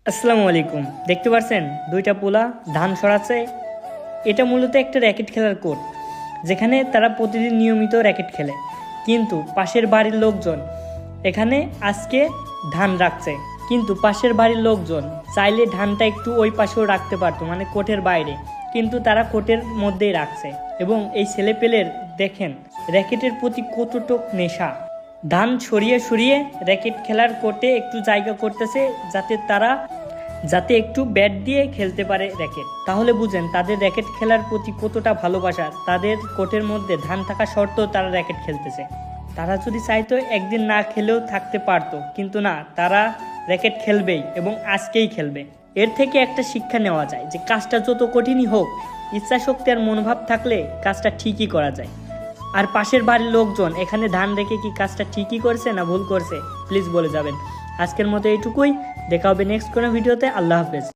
আসসালামু আলাইকুম। দেখতে পাচ্ছেন দুইটা পোলা ধান সরাচ্ছে। এটা মূলত একটা র্যাকেট খেলার কোড, যেখানে তারা প্রতিদিন নিয়মিত র্যাকেট খেলে। কিন্তু পাশের বাড়ির লোকজন এখানে আজকে ধান রাখছে, কিন্তু পাশের বাড়ির লোকজন চাইলে ধানটা একটু ওই পাশেও রাখতে পারতো, মানে কোটের বাইরে, কিন্তু তারা কোটের মধ্যেই রাখছে। এবং এই ছেলেপেলের দেখেন র্যাকেটের প্রতি কতটুক নেশা। ধান সরিয়ে সরিয়ে র্যাকেট খেলার কোর্টে একটু জায়গা করতেছে, যাতে একটু ব্যাট দিয়ে খেলতে পারে র্যাকেট। তাহলে বুঝেন তাদের র্যাকেট খেলার প্রতি কতটা ভালোবাসা। তাদের কোর্টের মধ্যে ধান থাকা সত্ত্বেও তারা র্যাকেট খেলতেছে। তারা যদি চাইতো একদিন না খেলেও থাকতে পারতো, কিন্তু না, তারা র্যাকেট খেলবেই এবং আজকেই খেলবে। এর থেকে একটা শিক্ষা নেওয়া যায় যে কাজটা যত কঠিনই হোক, ইচ্ছাশক্তি আর মনোভাব থাকলে কাজটা ঠিকই করা যায়। আর পাশের বাড়ির লোকজন এখানে ধান রেখে কি কাজটা ঠিকই করছে না ভুল করছে, প্লিজ বলে যাবেন। আজকের মতো এইটুকুই। দেখা হবে নেক্সট কোনো ভিডিওতে। আল্লাহ হাফেজ।